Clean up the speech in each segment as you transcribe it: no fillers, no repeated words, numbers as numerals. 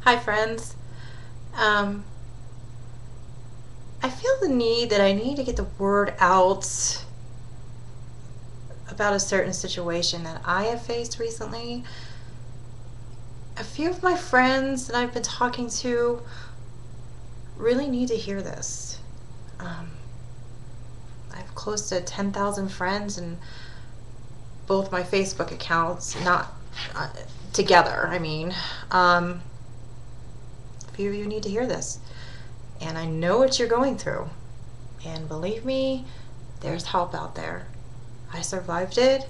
Hi, friends. Um, I feel the need that I need to get the word out about a certain situation that I have faced recently. A few of my friends that I've been talking to really need to hear this. Um, I have close to 10,000 friends and both my Facebook accounts, not uh, together, I mean. A few of you need to hear this. And I know what you're going through. And believe me, there's help out there. I survived it,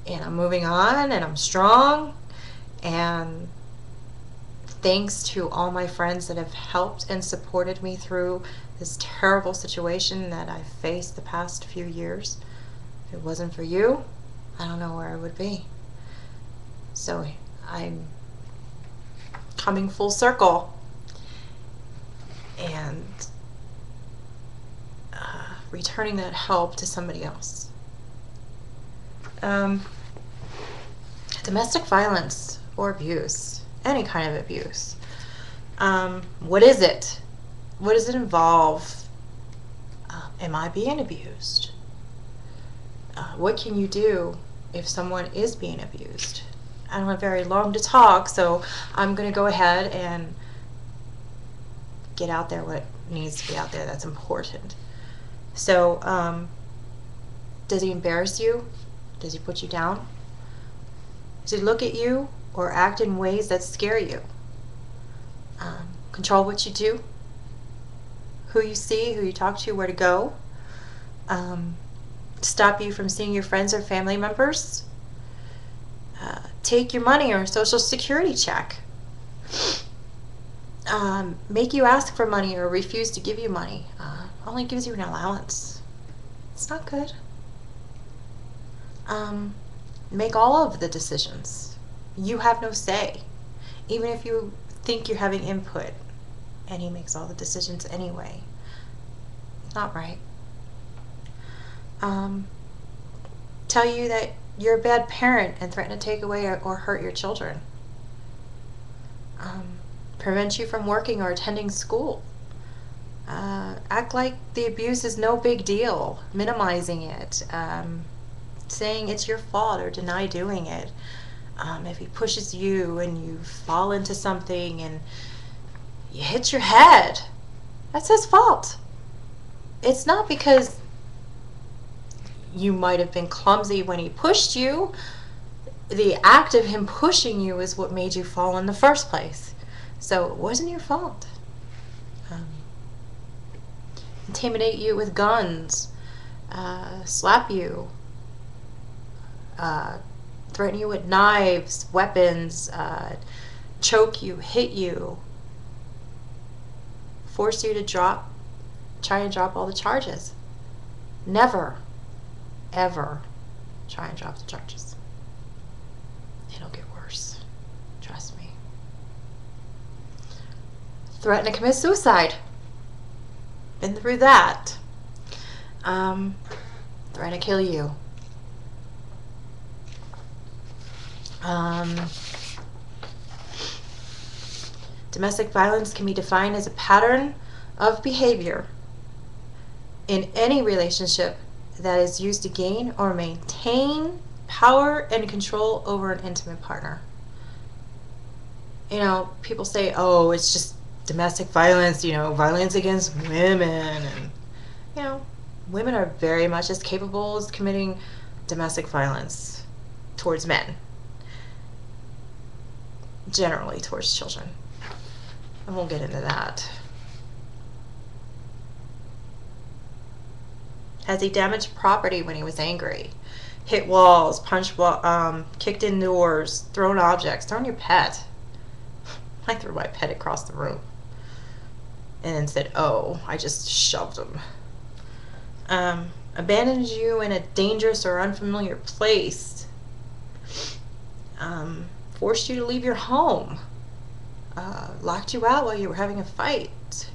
and I'm moving on, and I'm strong. And thanks to all my friends that have helped and supported me through this terrible situation that I've faced the past few years. If it wasn't for you, I don't know where I would be. So I'm coming full circle and returning that help to somebody else. Um, Domestic violence or abuse, any kind of abuse. What is it? What does it involve? Am I being abused? What can you do if someone is being abused? I don't have very long to talk, so I'm going to go ahead and get out there what needs to be out there that's important. So, does he embarrass you? Does he put you down? Does he look at you or act in ways that scare you? Control what you do, who you see, who you talk to, where to go. Stop you from seeing your friends or family members. Take your money or social security check. Make you ask for money or refuse to give you money. Only gives you an allowance. It's not good. Make all of the decisions. You have no say. Even if you think you're having input, and he makes all the decisions anyway. Not right. Tell you that you're a bad parent and threaten to take away or hurt your children. Prevent you from working or attending school. Act like the abuse is no big deal, minimizing it, saying it's your fault or deny doing it. If he pushes you and you fall into something and you hit your head, that's his fault. It's not because you might have been clumsy when he pushed you. The act of him pushing you is what made you fall in the first place. So it wasn't your fault. Intimidate you with guns, slap you, threaten you with knives, weapons, choke you, hit you, force you to try and drop all the charges. Never, ever try and drop the charges. It'll get worse. Trust me. Threaten to commit suicide. Been through that. Threaten to kill you. Domestic violence can be defined as a pattern of behavior in any relationship that is used to gain or maintain power and control over an intimate partner. You know, people say, oh, it's just domestic violence, violence against women. And, women are very much as capable as committing domestic violence towards men. Generally towards children. And we'll get into that. Has he damaged property when he was angry? Hit walls, kicked in doors, thrown objects, thrown your pet. I threw my pet across the room. And then said, oh, I just shoved him. Abandoned you in a dangerous or unfamiliar place. Forced you to leave your home. Locked you out while you were having a fight.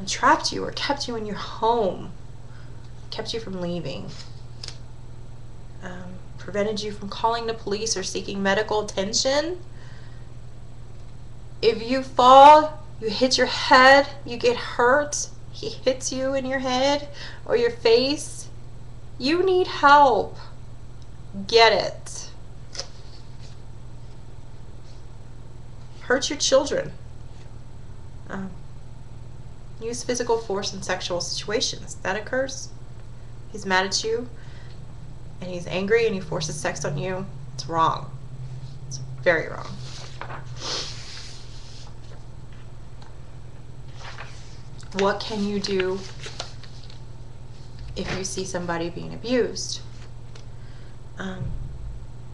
Trapped you or kept you in your home. Kept you from leaving. Prevented you from calling the police or seeking medical attention. If you fall, you hit your head, you get hurt, he hits you in your head or your face, you need help. Get it. Hurt your children. Use physical force in sexual situations. That occurs. He's mad at you and he's angry and he forces sex on you. It's wrong. It's very wrong. What can you do if you see somebody being abused?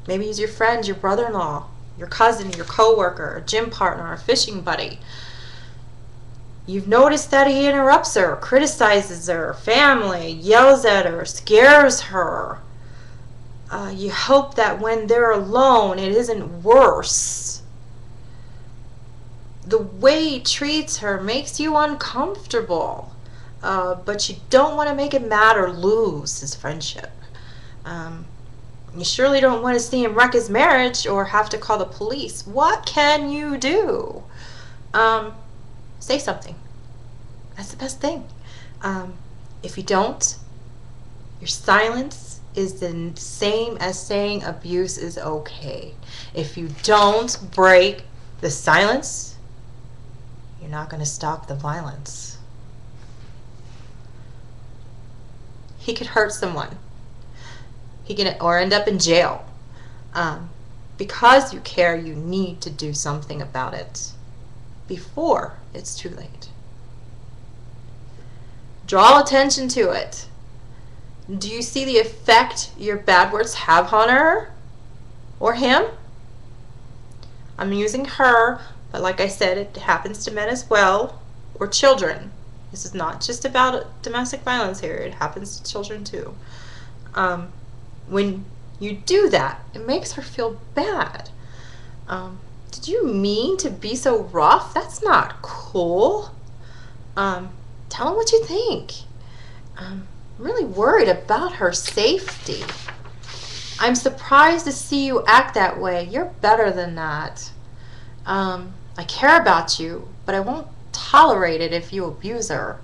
Maybe he's your friend, your brother-in-law, your cousin, your coworker, a gym partner, a fishing buddy. You've noticed that he interrupts her, criticizes her family, yells at her, scares her. You hope that when they're alone, it isn't worse. The way he treats her makes you uncomfortable, but you don't want to make it mad or lose his friendship. You surely don't want to see him wreck his marriage or have to call the police. What can you do? Say something. That's the best thing. If you don't, your silence is the same as saying abuse is okay. If you don't break the silence, you're not going to stop the violence. He could hurt someone. He can or end up in jail. Because you care, you need to do something about it before it's too late. Draw attention to it. Do you see the effect your bad words have on her or him? I'm using her, but like I said, it happens to men as well, or children. This is not just about domestic violence here. It happens to children too. When you do that, it makes her feel bad. Did you mean to be so rough? That's not cool. Tell him what you think. I'm really worried about her safety. I'm surprised to see you act that way. You're better than that. I care about you, but I won't tolerate it if you abuse her.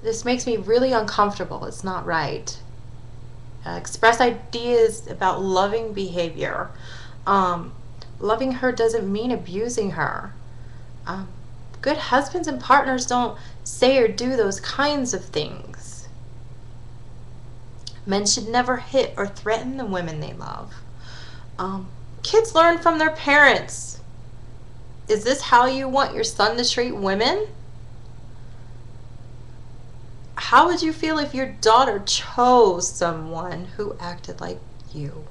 This makes me really uncomfortable. It's not right. Express ideas about loving behavior. Loving her doesn't mean abusing her. Good husbands and partners don't say or do those kinds of things. Men should never hit or threaten the women they love. Kids learn from their parents. Is this how you want your son to treat women? How would you feel if your daughter chose someone who acted like you?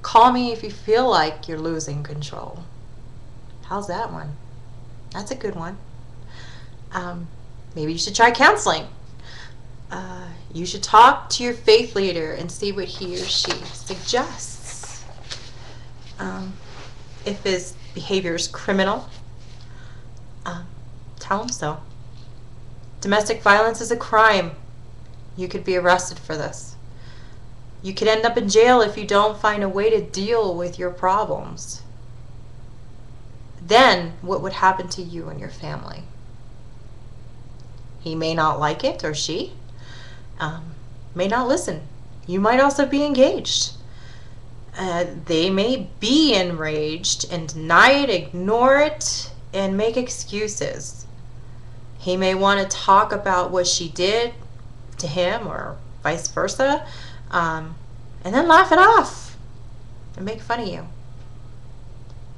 Call me if you feel like you're losing control. How's that one? That's a good one. Maybe you should try counseling. You should talk to your faith leader and see what he or she suggests. If his behavior is criminal, tell him so. Domestic violence is a crime. You could be arrested for this. You could end up in jail if you don't find a way to deal with your problems. Then what would happen to you and your family? He may not like it, or she may not listen. You might also be engaged. They may be enraged and deny it, ignore it, and make excuses. He may want to talk about what she did to him or vice versa, and then laugh it off and make fun of you.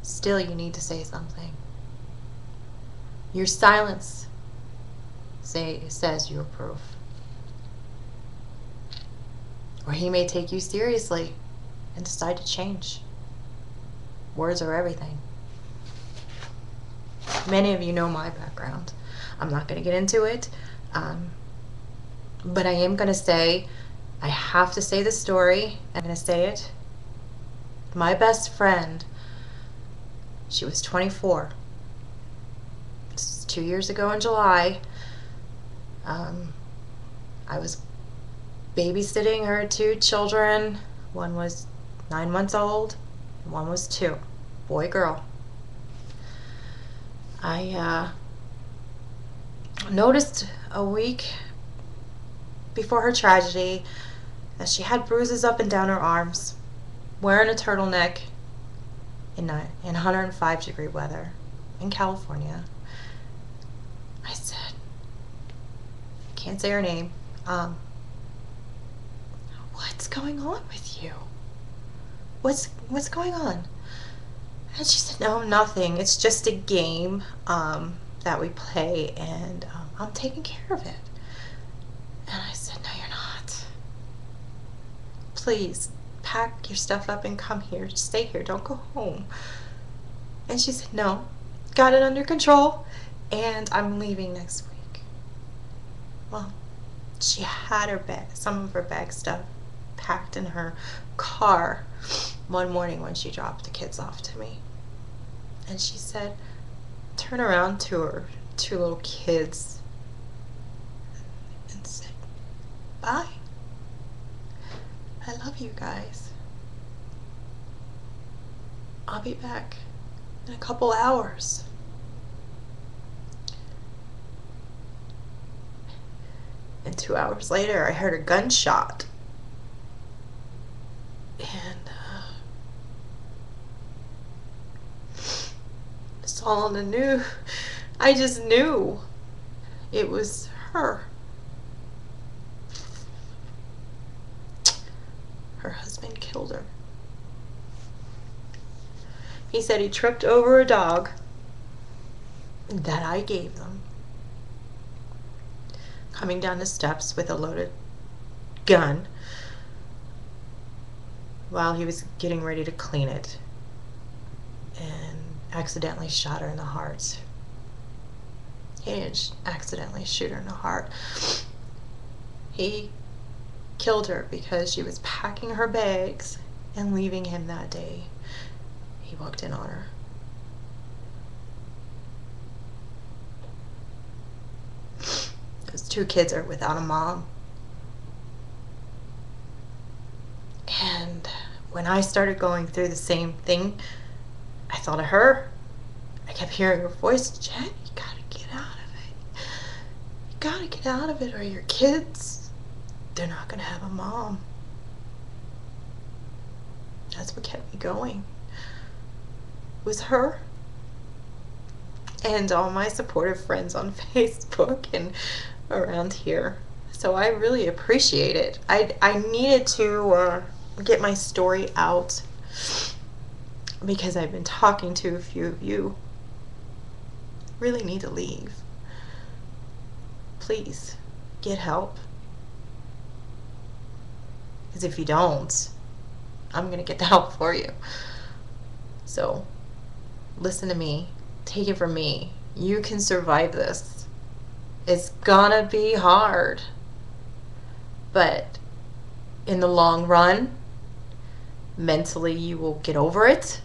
Still, you need to say something. Your silence says you approve. Or he may take you seriously and decide to change. Words are everything. Many of you know my background. I'm not going to get into it, but I am going to say, I have to say the story. I'm going to say it. My best friend, she was 24. This was 2 years ago in July. I was babysitting her 2 children. One was 9 months old, one was 2, boy, girl. I noticed a week before her tragedy that she had bruises up and down her arms, wearing a turtleneck in 105-degree weather in California. I said, can't say her name, what's going on with you? What's going on? And she said, no, nothing. It's just a game that we play, and I'm taking care of it. And I said, no, you're not. Please, pack your stuff up and come here. Stay here. Don't go home. And she said, no, got it under control, and I'm leaving next week. Well, she had her bag, some of her bag stuff packed in her car one morning when she dropped the kids off to me. And she said, turn around to her 2 little kids and said, bye. I love you guys. I'll be back in a couple hours. And 2 hours later, I heard a gunshot. And it's all on the news. I just knew it was her. Her husband killed her. He said he tripped over a dog that I gave them, coming down the steps with a loaded gun while he was getting ready to clean it, and accidentally shot her in the heart. He didn't accidentally shoot her in the heart. He killed her because she was packing her bags and leaving him that day. He walked in on her. Those 2 kids are without a mom. And when I started going through the same thing, I thought of her. I kept hearing her voice, Jen, you gotta get out of it. You gotta get out of it, or your kids, they're not gonna have a mom. That's what kept me going. It was her. And all my supportive friends on Facebook and around here. So I really appreciate it. I needed to get my story out because I've been talking to a few of you. Really need to leave. Please get help. Because if you don't, I'm going to get the help for you. So listen to me. Take it from me. You can survive this. It's gonna be hard. But in the long run, mentally you will get over it.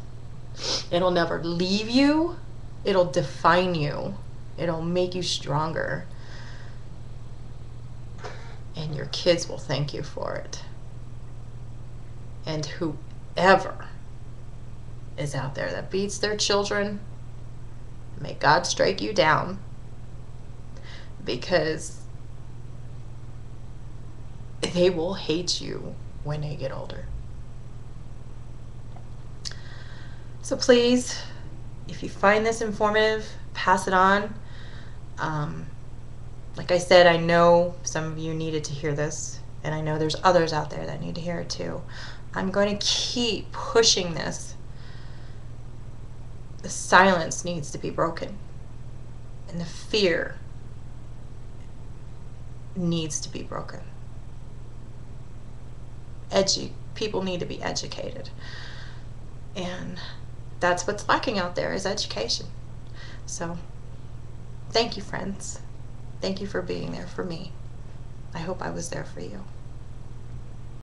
It'll never leave you. It'll define you. It'll make you stronger. And your kids will thank you for it. And whoever is out there that beats their children, may God strike you down, because they will hate you when they get older. So please, if you find this informative, pass it on. Like I said, I know some of you needed to hear this, and I know there's others out there that need to hear it too. I'm going to keep pushing this. The silence needs to be broken, and the fear needs to be broken. People need to be educated, and that's what's lacking out there, is education. So thank you, friends. Thank you for being there for me. I hope I was there for you.